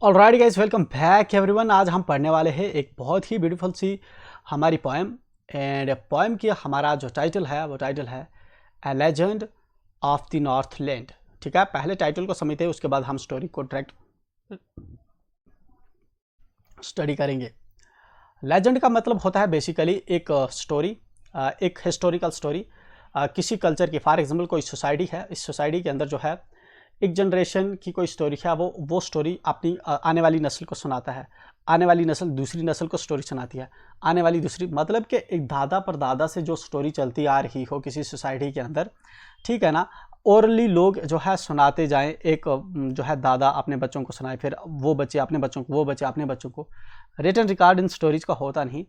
Alright guys, welcome back everyone. आज हम पढ़ने वाले हैं एक बहुत ही ब्यूटीफुल सी हमारी पोएम। एंड पोएम की हमारा जो टाइटल है वो टाइटल है ए legend of the north land. ठीक है, पहले टाइटल को समझते हैं, उसके बाद हम स्टोरी को डायरेक्ट स्टडी करेंगे। लेजेंड का मतलब होता है बेसिकली एक स्टोरी, एक हिस्टोरिकल स्टोरी किसी कल्चर की। फॉर एग्जाम्पल कोई सोसाइटी है, इस सोसाइटी के अंदर जो है एक जनरेशन की कोई स्टोरी है, वो स्टोरी अपनी आने वाली नस्ल को सुनाता है। आने वाली नस्ल दूसरी नस्ल को स्टोरी सुनाती है। आने वाली दूसरी, मतलब कि एक दादा पर दादा से जो स्टोरी चलती आ रही हो किसी सोसाइटी के अंदर, ठीक है ना, ओरली लोग जो है सुनाते जाएं। एक जो है दादा अपने बच्चों को सुनाए, फिर वो बच्चे अपने बच्चों को, वो बच्चे अपने बच्चों को। रिटन रिकॉर्ड इन स्टोरीज का होता नहीं।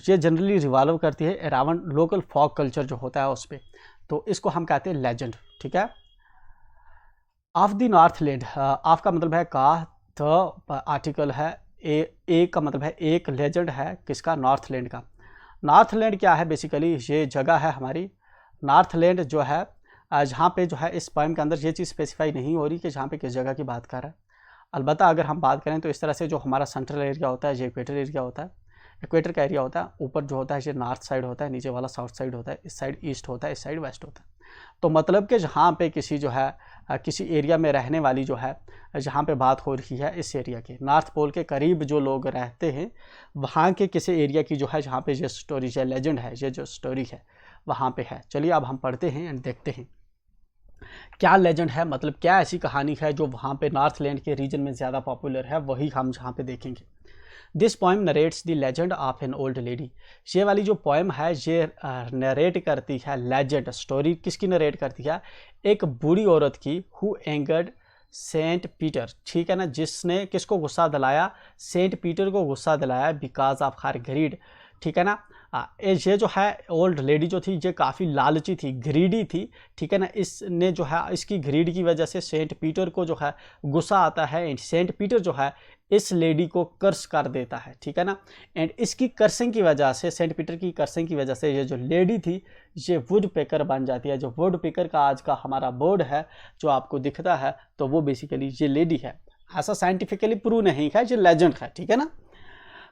ये जनरली रिवॉल्व करती है अराउंड लोकल फॉक कल्चर जो होता है उस पर। तो इसको हम कहते हैं लेजेंड। ठीक है, of the north land. Of का मतलब है का, द आर्टिकल है, ए का मतलब है एक, लेजेंड है किसका, नॉर्थ लैंड का। नॉर्थ लैंड क्या है, बेसिकली ये जगह है हमारी। नॉर्थ लैंड जो है जहाँ पे जो है इस पोएम के अंदर ये चीज़ स्पेसिफाई नहीं हो रही कि जहाँ पे किस जगह की बात कर रहा है। अलबत्ता अगर हम बात करें तो इस तरह से जो हमारा सेंट्रल एरिया होता है, ये इक्वेटर एरिया होता है, इक्वेटर का एरिया होता है। ऊपर जो होता है ये नॉर्थ साइड होता है, नीचे वाला साउथ साइड होता है, इस साइड ईस्ट होता है, इस साइड वेस्ट होता है। तो मतलब कि जहाँ पे किसी जो है किसी एरिया में रहने वाली जो है, जहाँ पे बात हो रही है इस एरिया के नॉर्थ पोल के करीब जो लोग रहते हैं, वहाँ के किसी एरिया की जो है जहाँ पे ये स्टोरी है, लेजेंड है, ये जो स्टोरी है वहाँ पे है। चलिए अब हम पढ़ते हैं एंड देखते हैं क्या लेजेंड है, मतलब क्या ऐसी कहानी है जो वहाँ पे नॉर्थ लैंड के रीजन में ज़्यादा पॉपुलर है, वही हम जहाँ पे देखेंगे। This poem narrates the legend of an old lady. ये वाली जो पोएम है ये नरेट करती है लेजेंड, स्टोरी किसकी नरेट करती है, एक बूढ़ी औरत की, हु एंगर्ड सेंट पीटर। ठीक है ना, जिसने किसको गुस्सा दिलाया, सेंट पीटर को गुस्सा दिलाया बिकॉज ऑफ हर ग्रीड। ठीक है ना, ये जो है ओल्ड लेडी जो थी ये काफ़ी लालची थी, ग्रीडी थी। ठीक है ना, इसने जो है इसकी ग्रीड की वजह से सेंट पीटर को जो है गुस्सा आता है एंड सेंट पीटर जो है इस लेडी को कर्स कर देता है। ठीक है ना, एंड इसकी कर्सिंग की वजह से, सेंट पीटर की कर्सिंग की वजह से ये जो लेडी थी ये वुड पेकर बन जाती है। जो वुड पेकर का आज का हमारा बोर्ड है जो आपको दिखता है, तो वो बेसिकली ये लेडी है। ऐसा साइंटिफिकली प्रूव नहीं है, ये लेजेंड है। ठीक है ना,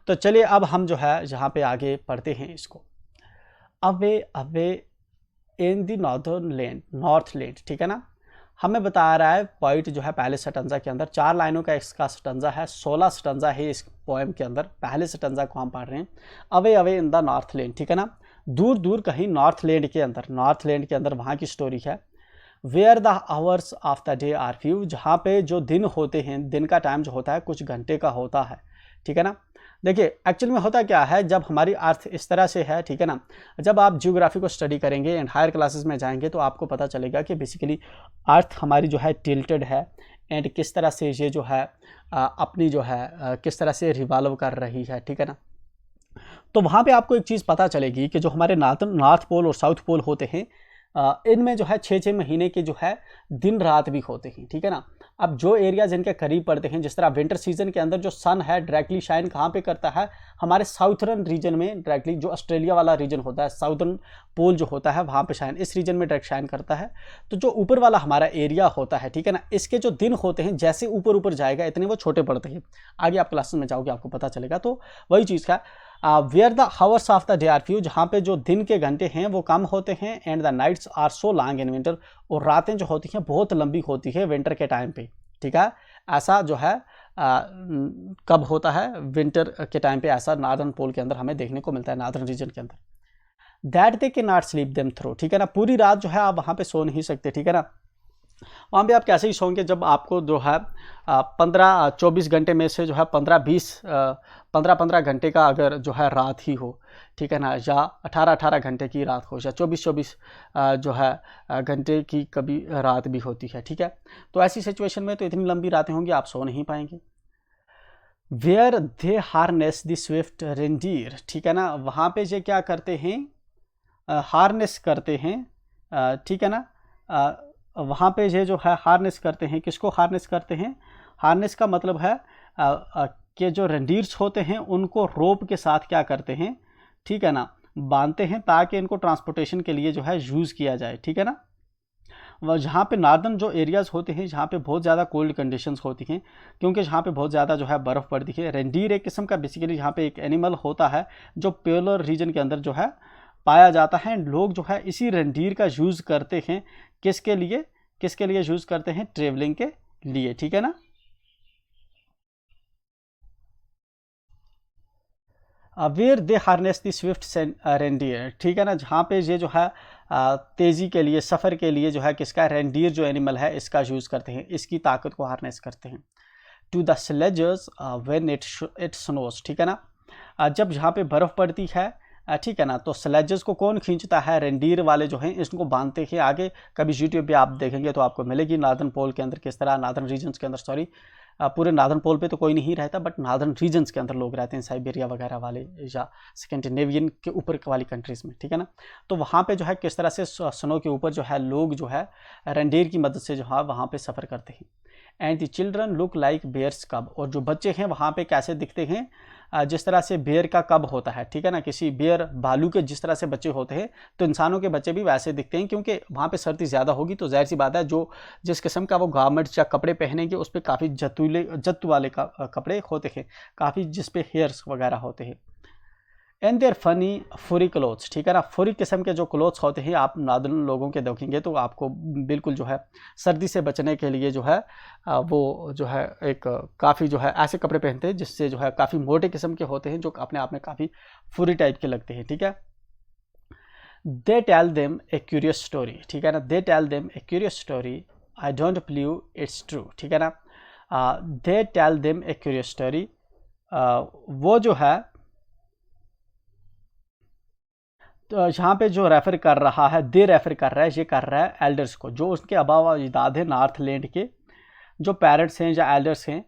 तो चलिए अब हम जो है यहाँ पे आगे पढ़ते हैं इसको। Away away in the northern land, north land. ठीक है ना, हमें बता रहा है पॉइंट जो है पहले स्टंजा के अंदर 4 लाइनों का इसका स्टंजा है, 16 स्टंजा है इस पोएम के अंदर। पहले स्टंजा को हम पढ़ रहे हैं, away away in the north land. ठीक है ना, दूर दूर कहीं नॉर्थ लैंड के अंदर, नॉर्थ लैंड के अंदर वहाँ की स्टोरी है। Where the hours of the day are few, जहाँ पे जो दिन होते हैं, दिन का टाइम जो होता है कुछ घंटे का होता है। ठीक है ना, देखिए एक्चुअल में होता क्या है, जब हमारी अर्थ इस तरह से है, ठीक है ना, जब आप जियोग्राफी को स्टडी करेंगे एंड हायर क्लासेस में जाएंगे तो आपको पता चलेगा कि बेसिकली अर्थ हमारी जो है टिल्टेड है एंड किस तरह से ये जो है अपनी जो है किस तरह से रिवॉल्व कर रही है। ठीक है ना, तो वहाँ पे आपको एक चीज़ पता चलेगी कि जो हमारे नॉर्थ पोल और साउथ पोल होते हैं, इनमें जो है 6-6 महीने के जो है दिन रात भी होते हैं। ठीक है ना, अब जो एरिया जिनके करीब पड़ते हैं, जिस तरह विंटर सीजन के अंदर जो सन है डायरेक्टली शाइन कहाँ पे करता है, हमारे साउथर्न रीजन में डायरेक्टली, जो ऑस्ट्रेलिया वाला रीजन होता है, साउथर्न पोल जो होता है वहाँ पे शाइन, इस रीजन में डायरेक्ट शाइन करता है। तो जो ऊपर वाला हमारा एरिया होता है, ठीक है ना, इसके जो दिन होते हैं जैसे ऊपर ऊपर जाएगा इतने वो छोटे पड़ते हैं। आगे आप क्लासेस में जाओगे आपको पता चलेगा। तो वही चीज़ है, where the hours of the day are few, जहाँ पे जो दिन के घंटे हैं वो कम होते हैं, and the nights are so long in winter, और रातें जो होती हैं बहुत लंबी होती है विंटर के टाइम पे। ठीक है, ऐसा जो है कब होता है, विंटर के टाइम पे ऐसा नॉर्दर्न पोल के अंदर हमें देखने को मिलता है, नॉर्दर्न रीजन के अंदर। That they can not sleep them through. ठीक है ना, पूरी रात जो है आप वहाँ पे सो नहीं सकते। ठीक है ना, वहाँ पे आप कैसे ही सोएंगे जब आपको जो है 15-24 घंटे में से जो है 15-15 घंटे का अगर जो है रात ही हो, ठीक है ना, या 18-18 घंटे की रात हो, या 24-24 जो है घंटे की कभी रात भी होती है। ठीक है, तो ऐसी सिचुएशन में तो इतनी लंबी रातें होंगी आप सो नहीं पाएंगे। Where they harness the swift reindeer. ठीक है ना, वहाँ पे ये क्या करते हैं, हार्नेस करते हैं। ठीक है ना, वहाँ पे ये जो है हार्नेस करते हैं, किसको हार्नेस करते हैं, हार्नेस का मतलब है कि जो रेंडीर्स होते हैं उनको रोप के साथ क्या करते हैं, ठीक है ना, बांधते हैं ताकि इनको ट्रांसपोर्टेशन के लिए जो है यूज़ किया जाए। ठीक है ना, वह जहाँ पे नार्दर्न जो एरियाज़ होते हैं जहाँ पे बहुत ज़्यादा कोल्ड कंडीशंस होती हैं, क्योंकि जहाँ पे बहुत ज़्यादा जो है बर्फ़ पड़ती है। रेंडीर एक किस्म का बेसिकली यहाँ पे एक एनिमल होता है जो पोलर रीजन के अंदर जो है पाया जाता है। लोग जो है इसी रेंडीर का यूज़ करते हैं किसके लिए यूज़ करते हैं? ट्रेवलिंग के लिए, ठीक है ना। Where they harness the swift reindeer, ठीक है ना, जहाँ पे ये जो है तेज़ी के लिए, सफ़र के लिए जो है किसका? रेंडियर जो एनिमल है इसका यूज़ करते हैं, इसकी ताकत को हार्नेस करते हैं। To the sledgers when it snows, ठीक है ना, जब जहाँ पे बर्फ़ पड़ती है, ठीक है ना, तो स्लेजेस को कौन खींचता है? रेंडीर वाले जो हैं इसको बांधते हैं। आगे कभी यूट्यूब पे आप देखेंगे तो आपको मिलेगी नार्दर्न पोल के अंदर किस तरह, नार्दर्न रीजन्स के अंदर, सॉरी पूरे नार्दर्न पोल पे तो कोई नहीं रहता, बट नार्दर्न रीजन्स के अंदर लोग रहते हैं, साइबेरिया वगैरह वाले या स्कैंडिनेवियन के ऊपर वाली कंट्रीज़ में, ठीक है ना। तो वहाँ पे जो है किस तरह से स्नो के ऊपर जो है लोग जो है रेंडीर की मदद से जो है वहाँ पे सफ़र करते हैं। And the children look like bears cub, और जो बच्चे हैं वहाँ पे कैसे दिखते हैं? जिस तरह से बेयर का कब होता है, ठीक है ना, किसी बेयर भालू के जिस तरह से बच्चे होते हैं तो इंसानों के बच्चे भी वैसे दिखते हैं, क्योंकि वहाँ पे सर्दी ज़्यादा होगी तो जाहिर सी बात है जो जिस किस्म का वो गारमेंट्स या कपड़े पहनेंगे उस पर काफ़ी जत्तू वाले कपड़े होते हैं, काफ़ी जिस पे हेयर्स वगैरह होते हैं। एंड देयर फनी फुरी क्लोथ्स, ठीक है ना, फुरी किस्म के जो क्लोथ्स होते हैं आप नार्दर्न लोगों के देखेंगे तो आपको बिल्कुल जो है सर्दी से बचने के लिए जो है वो जो है एक काफ़ी जो है ऐसे कपड़े पहनते हैं जिससे जो है काफ़ी मोटे किस्म के होते हैं, जो अपने आप में काफ़ी फुरी टाइप के लगते हैं, ठीक है। They tell them a curious story, ठीक है ना, they tell them a curious story, I don't believe it's true, ठीक है ना। They tell them a curious story, वो जो है तो यहाँ पे जो रेफ़र कर रहा है, दे रेफ़र कर रहा है, ये कर रहा है एल्डर्स को, जो उसके आबा व अजदाद हैं नॉर्थ लैंड के, जो पेरेंट्स हैं या एल्डर्स हैं,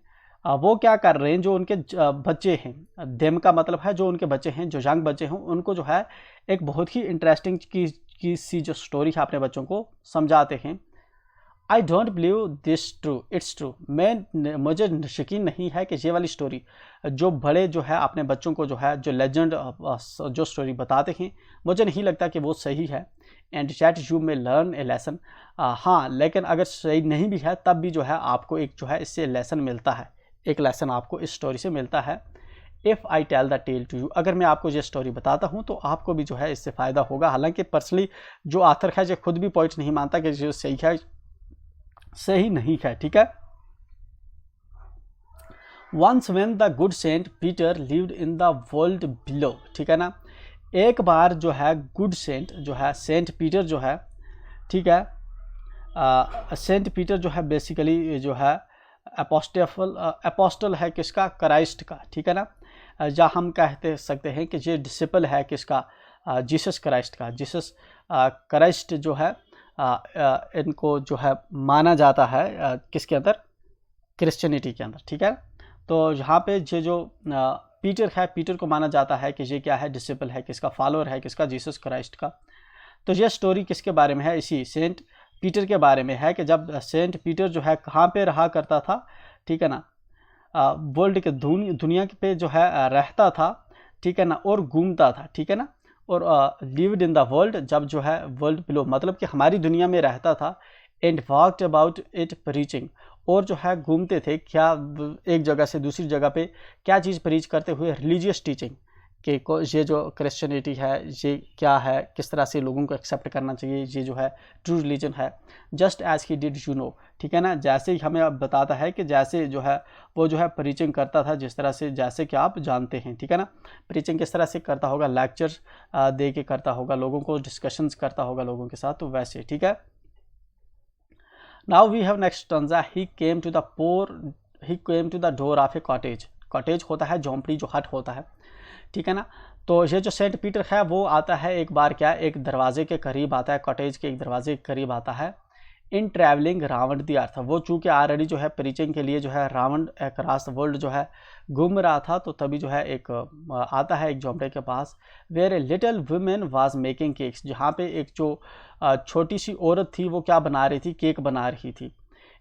वो क्या कर रहे हैं? जो उनके बच्चे हैं, देम का मतलब है जो उनके बच्चे हैं, जो यंग बच्चे हैं, उनको जो है एक बहुत ही इंटरेस्टिंग की सी जो स्टोरी है अपने बच्चों को समझाते हैं। आई don't believe this true, it's true, मुझे यकीन नहीं है कि ये वाली स्टोरी जो बड़े जो है अपने बच्चों को जो है जो लेजेंड जो स्टोरी बताते हैं, मुझे नहीं लगता कि वो सही है। एंड चैट यू में लर्न ए लेसन, हाँ लेकिन अगर सही नहीं भी है तब भी जो है आपको एक जो है इससे लेसन मिलता है, एक लेसन आपको इस स्टोरी से मिलता है। If I tell the tale to you, अगर मैं आपको ये स्टोरी बताता हूँ तो आपको भी जो है इससे फ़ायदा होगा। हालांकि पर्सनली जो आथर है ये खुद भी पॉइंट नहीं मानता कि जो सही है सही नहीं है, ठीक है। Once when the good Saint Peter lived in the world below, ठीक है ना, एक बार जो है गुड सेंट जो है सेंट पीटर जो है, ठीक है, सेंट पीटर जो है बेसिकली जो है अपोस्टल है किसका? क्राइस्ट का, ठीक है ना, या हम कहते सकते हैं कि ये डिसिपल है किसका? जीसस क्राइस्ट का। जीसस क्राइस्ट जो है इनको जो है माना जाता है किसके अंदर? क्रिश्चियनिटी के अंदर, ठीक है। तो यहाँ पे ये जो पीटर है, पीटर को माना जाता है कि ये क्या है? डिसिपल है किसका? फॉलोअर है किसका? जीसस क्राइस्ट का। तो ये स्टोरी किसके बारे में है? इसी सेंट पीटर के बारे में है कि जब सेंट पीटर जो है कहाँ पे रहा करता था, ठीक है ना, वर्ल्ड के दुनिया पे जो है रहता था, ठीक है ना, और घूमता था, ठीक है ना, और लिव्ड इन द वर्ल्ड, जब जो है वर्ल्ड बिलो मतलब कि हमारी दुनिया में रहता था। And walked about it preaching, और जो है घूमते थे क्या एक जगह से दूसरी जगह पे क्या चीज़ प्रीच करते हुए? रिलीजियस टीचिंग कि ये जो क्रिश्चियनिटी है ये क्या है, किस तरह से लोगों को एक्सेप्ट करना चाहिए, ये जो है ट्रू रिलीजन है। Just as he did you know, ठीक है ना, जैसे ही हमें अब बताता है कि जैसे जो है वो जो है प्रीचिंग करता था जिस तरह से, जैसे कि आप जानते हैं, ठीक है ना, प्रीचिंग किस तरह से करता होगा? लेक्चर दे के करता होगा, लोगों को डिस्कशंस करता होगा लोगों के साथ, तो वैसे, ठीक है। Now we have next stanza, he came to the door of a cottage. Cottage होता है झोंपड़ी, जो हट होता है, ठीक है ना। तो ये जो सेंट पीटर है वो आता है एक बार क्या, एक दरवाजे के करीब आता है, कॉटेज के एक दरवाजे के करीब आता है। In travelling round the earth, वो चूँकि ऑलरेडी जो है प्रीचिंग के लिए जो है रावण अक्रॉस द वर्ल्ड जो है घूम रहा था, तो तभी जो है एक आता है एक झोंपड़े के पास। Where a little women was making cakes, जहाँ पे एक जो छोटी सी औरत थी वो क्या बना रही थी? केक बना रही थी।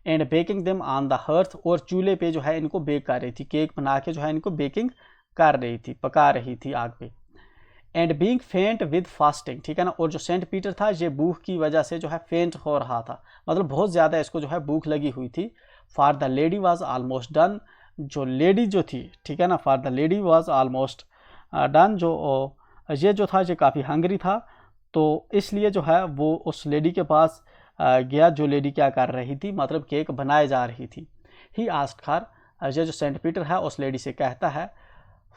And baking them on the hearth, और चूल्हे पे जो है इनको बेक कर रही थी, केक बना के जो है इनको बेकिंग कर रही थी, पका रही थी आग पे। एंड बीइंग फेंट विद फास्टिंग, ठीक है ना। और जो सेंट पीटर था ये भूख की वजह से जो है फेंट हो रहा था, मतलब बहुत ज़्यादा इसको जो है भूख लगी हुई थी। For the lady was almost done, जो लेडी जो थी, ठीक है ना, for the lady was almost done, जो ये जो था ये काफ़ी हंग्री था, तो इसलिए जो है वो उस लेडी के पास गया, जो लेडी क्या कर रही थी, मतलब केक बनाए जा रही थी। ही आस्क्ड हर, ये जो सेंट पीटर है उस लेडी से कहता है,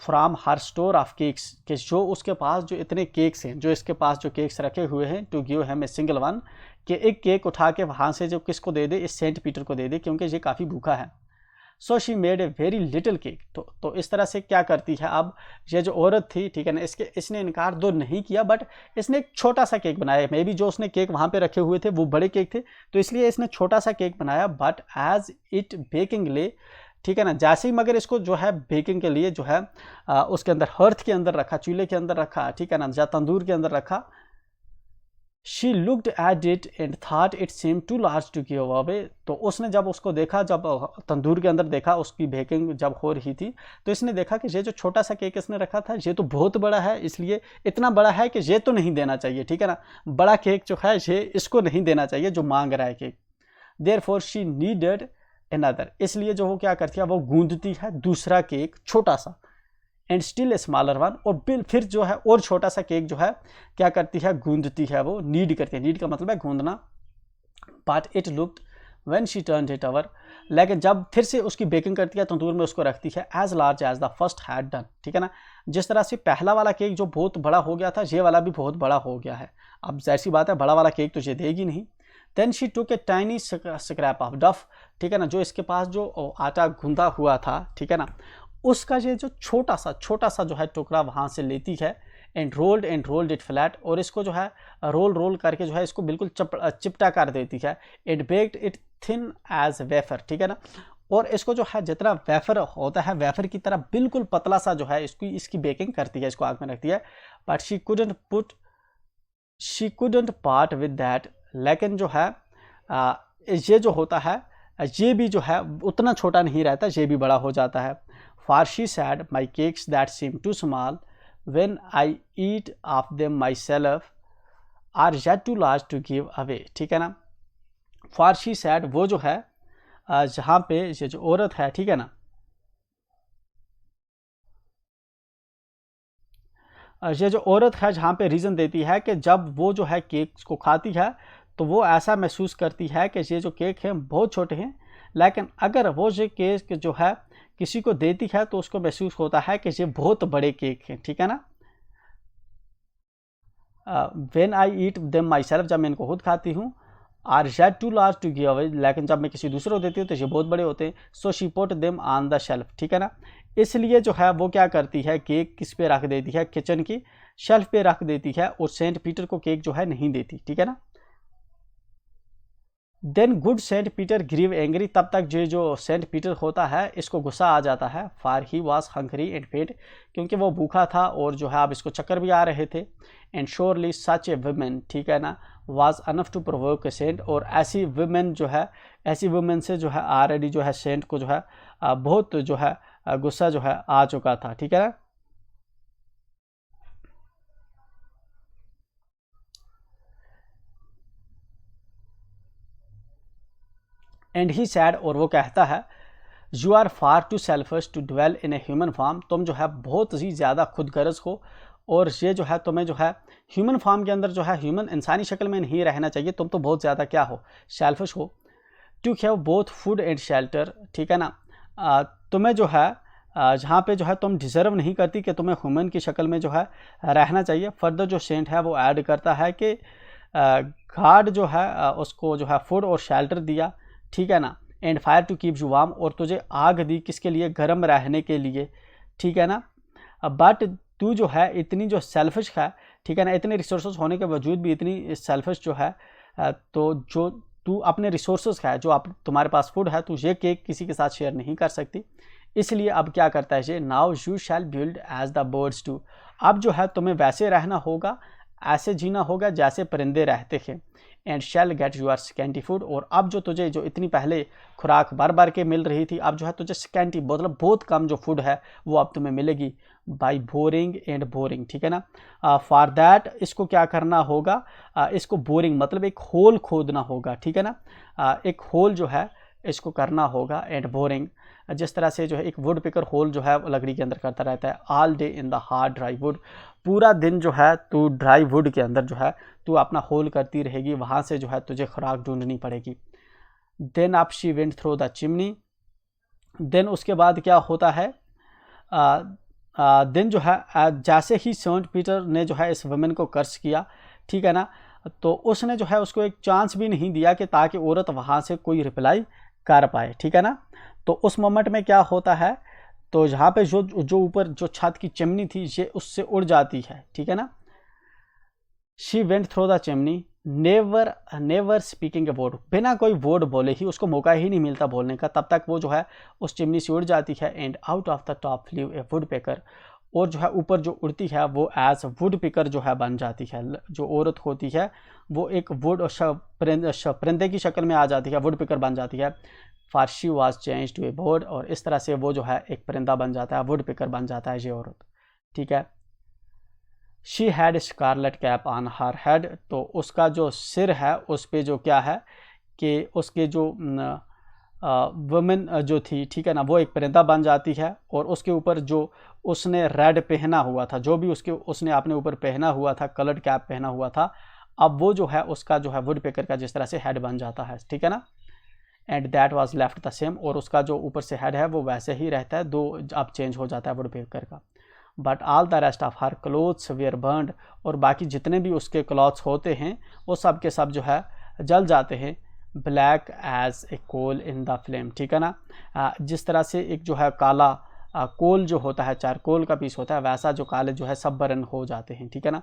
from her store of cakes, कि जो उसके पास जो इतने केक्स हैं, जो इसके पास जो केक्स रखे हुए हैं, to give him a single one, कि एक केक उठा के वहाँ से जो किसको दे दे, इस सेंट पीटर को दे दे, क्योंकि ये काफ़ी भूखा है। So she made a very little cake, तो इस तरह से क्या करती है, अब ये जो औरत थी, ठीक है ना, इसने इनकार तो नहीं किया, बट इसने एक छोटा सा केक बनाया। मे बी जो उसने केक वहाँ पे रखे हुए थे वो बड़े केक थे, तो इसलिए इसने छोटा सा केक बनाया। बट एज इट बेकिंग ले, ठीक है ना, जैसे ही मगर इसको जो है बेकिंग के लिए जो है उसके अंदर हर्थ के अंदर रखा, चूल्हे के अंदर रखा, ठीक है ना, या तंदूर के अंदर रखा, she looked at it and thought it seem too large to give away, तो उसने जब उसको देखा, जब तंदूर के अंदर देखा, उसकी बेकिंग जब हो रही थी, तो इसने देखा कि ये जो छोटा सा केक इसने रखा था ये तो बहुत बड़ा है, इसलिए इतना बड़ा है कि ये तो नहीं देना चाहिए, ठीक है ना, बड़ा केक जो है ये इसको नहीं देना चाहिए जो मांग रहा है cake. Therefore she needed another, इसलिए जो वो क्या करती है, वो गूंदती है दूसरा केक छोटा सा, and still a smaller one, और फिर जो है और छोटा सा केक जो है क्या करती है, गूंदती है, वो नीड करती है, नीड का मतलब है गूंदना। But it looked when she turned it over, लेकिन जब फिर से उसकी बेकिंग करती है तंदूर में, उसको रखती है, as large as the first had done, ठीक है ना, जिस तरह से पहला वाला केक जो बहुत बड़ा हो गया था, ये वाला भी बहुत बड़ा हो गया है। अब जैसी बात है, बड़ा वाला केक तो ये देगी नहीं। Then she took a tiny scrap of dough, ठीक है ना, जो इसके पास जो आटा गूंदा हुआ था, ठीक है ना, उसका ये जो छोटा सा जो है टुकड़ा वहाँ से लेती है, एंड रोल्ड इट फ्लैट, और इसको जो है रोल करके जो है इसको बिल्कुल चिपटा कर देती है, and baked it thin as wafer, ठीक है ना, और इसको जो है जितना वेफर होता है, वेफर की तरह बिल्कुल पतला सा जो है इसकी बेकिंग करती है, इसको आग में रखती है। But she couldn't part with that, लेकिन जो है ये जो होता है ये भी जो है उतना छोटा नहीं रहता, ये भी बड़ा हो जाता है। For she said, my cakes that seem too small when I eat of them myself are yet too large to give away, ठीक है ना। For she said, वो जो है जहाँ पे ये जो औरत है, ठीक है ना, ये जो औरत है जहाँ पे रीज़न देती है कि जब वो जो है केक को खाती है तो वो ऐसा महसूस करती है कि ये जो केक हैं बहुत छोटे हैं, लेकिन अगर वो ये केक जो है किसी को देती है तो उसको महसूस होता है कि ये बहुत बड़े केक हैं, ठीक है ना। When I eat them myself, जब मैं इनको खुद खाती हूँ, are yet too large to give away, लेकिन जब मैं किसी दूसरे को देती हूँ तो ये बहुत बड़े होते हैं। So she put them on the shelf, ठीक है ना, इसलिए जो है वो क्या करती है, केक किस पे रख देती है, किचन की शेल्फ पे रख देती है, और सेंट पीटर को केक जो है नहीं देती, ठीक है ना। Then good Saint Peter grew angry, तब तक जो सेंट पीटर होता है इसको गुस्सा आ जाता है। For he was hungry and fed, क्योंकि वो भूखा था और जो है अब इसको चक्कर भी आ रहे थे। And surely such a woman, ठीक है ना, was enough to provoke a saint, और ऐसी वुमेन जो है, ऐसी वुमेन से जो है ऑलरेडी जो है सेंट को जो है बहुत जो है गुस्सा जो है आ चुका था, ठीक है ना। एंड ही सैड, और वो कहता है, you are far too selfish to dwell in a human form, तुम जो है बहुत ही ज़्यादा खुदगर्ज हो, और ये जो है तुम्हें जो है ह्यूमन फॉर्म के अंदर जो है ह्यूमन इंसानी शक्ल में नहीं रहना चाहिए, तुम तो बहुत ज़्यादा क्या हो, सेल्फिश हो। To have both food and shelter, ठीक है ना, तुम्हें जो है जहाँ पे जो है तुम डिज़र्व नहीं करती कि तुम्हें ह्यूमन की शक्ल में जो है रहना चाहिए। फर्दर जो सेंट है वो ऐड करता है कि गॉड जो है उसको जो है फूड और शेल्टर दिया, ठीक है ना, and fire to keep you warm, और तुझे आग दी किसके लिए, गर्म रहने के लिए, ठीक है ना। बट तू जो है इतनी जो सेल्फिश है, ठीक है ना, इतने रिसोर्सेज होने के बावजूद भी इतनी सेल्फिश जो है, तो जो तू अपने रिसोर्सेज है, जो आप तुम्हारे पास फूड है, तू ये केक किसी के साथ शेयर नहीं कर सकती, इसलिए अब क्या करता है ये, now you shall build as the birds do, अब जो है तुम्हें वैसे रहना होगा, ऐसे जीना होगा जैसे परिंदे रहते हैं। And shall get your scanty food, और अब जो तुझे जो इतनी पहले खुराक बार बार के मिल रही थी, अब जो है तुझे स्कैंटी मतलब बहुत कम जो फूड है वो अब तुम्हें मिलेगी बाई बोरिंग एंड बोरिंग, ठीक है ना। फॉर दैट इसको क्या करना होगा, इसको बोरिंग मतलब एक होल खोदना होगा, ठीक है ना। एक होल जो है इसको करना होगा, एंड बोरिंग जिस तरह से जो है एक वुड पिकर होल जो है लकड़ी के अंदर करता रहता है। All day in the hard dry would, पूरा दिन जो है तू ड्राई वुड के अंदर जो है तू अपना होल करती रहेगी, वहाँ से जो है तुझे खुराक ढूंढनी पड़ेगी। Then up she went through the chimney, देन उसके बाद क्या होता है, देन जो है जैसे ही सेंट पीटर ने जो है इस वुमेन को कर्स किया, ठीक है ना, तो उसने जो है उसको एक चांस भी नहीं दिया कि ताकि औरत वहाँ से कोई रिप्लाई कर पाए, ठीक है ना। तो उस मोमेंट में क्या होता है, तो यहाँ पे जो ऊपर जो छत की चिमनी थी ये उससे उड़ जाती है, ठीक है ना। She went through the chimney never speaking a word, बिना कोई वर्ड बोले ही, उसको मौका ही नहीं मिलता बोलने का, तब तक वो जो है उस चिमनी से उड़ जाती है। And out of the top flu A would picker, और जो है ऊपर जो उड़ती है वो एज वुड पिकर जो है बन जाती है। जो औरत होती है वो एक वुड परिंदे की शक्ल में आ जाती है, वुड पिकर बन जाती है। For she was change to a bird, और इस तरह से वो जो है एक परिंदा बन जाता है, वुड पिकर बन जाता है ये औरत, ठीक है। She had scarlet cap on her head, तो उसका जो सिर है उस पर जो क्या है कि उसके जो वुमेन जो थी, ठीक है ना, वो एक परिंदा बन जाती है, और उसके ऊपर जो उसने रेड पहना हुआ था, जो भी उसने अपने ऊपर पहना हुआ था, कलर्ड कैप पहना हुआ था, अब वो जो है उसका जो है वुड पेकर का जिस तरह से हेड बन जाता है, ठीक है ना। And that was left the same, और उसका जो ऊपर से हेड है वो वैसे ही रहता है, दो अब चेंज हो जाता है वुड पेकर का। But all the rest of her clothes were burned, और बाकी जितने भी उसके क्लॉथ्स होते हैं वो सब के सब जो है जल जाते हैं। Black as a coal in the flame, ठीक है ना। जिस तरह से एक जो है काला कोल जो होता है, चारकोल का पीस होता है, वैसा जो काले जो है सब बर्न हो जाते हैं, ठीक है ना।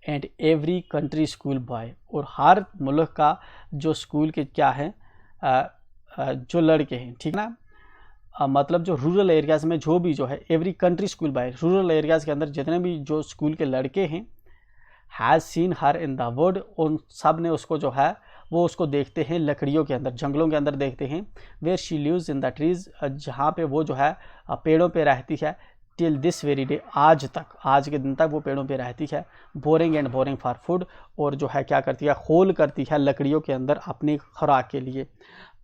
And every country school boy, और हर मुल्क का जो स्कूल के क्या है जो लड़के हैं, ठीक है ना, मतलब जो रूरल एरियाज़ में जो भी जो है every country school boy, rural areas के अंदर जितने भी जो स्कूल के लड़के हैं, has seen her in the wood, उन सब ने उसको जो है वो उसको देखते हैं लकड़ियों के अंदर, जंगलों के अंदर देखते हैं। Where she lives in the trees, जहाँ पे वो जो है पेड़ों पे रहती है। टिल दिस वेरी डे, आज तक, आज के दिन तक वो पेड़ों पे रहती है। Boring and boring for food, और जो है क्या करती है, खोल करती है लकड़ियों के अंदर अपनी खुराक के लिए।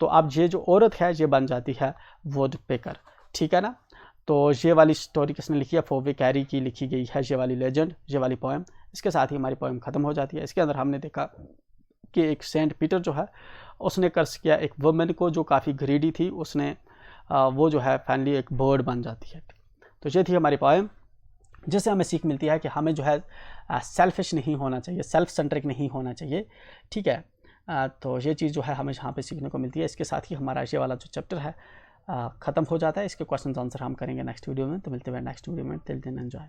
तो अब ये जो औरत है ये बन जाती है वुड पेकर, ठीक है ना। तो ये वाली स्टोरी किसने लिखी है, फोवे कैरी की लिखी गई है ये वाली लेजेंड, ये वाली पोएम। इसके साथ ही हमारी पोएम ख़त्म हो जाती है। इसके अंदर हमने देखा कि एक सेंट पीटर जो है उसने कर्ज किया एक वुमेन को जो काफ़ी ग्रीडी थी, उसने वो जो है फाइनली एक बर्ड बन जाती है। तो ये थी हमारी पोएम, जिससे हमें सीख मिलती है कि हमें जो है सेल्फिश नहीं होना चाहिए, सेल्फ सेंट्रिक नहीं होना चाहिए, ठीक है। तो ये चीज़ जो है हमें यहाँ पे सीखने को मिलती है। इसके साथ ही हमारा ये वाला जो चैप्टर है ख़त्म हो जाता है। इसके क्वेश्चन आंसर हम करेंगे नेक्स्ट वीडियो में। तो मिलते हैं नेक्स्ट वीडियो में, टिल देन एंजॉय।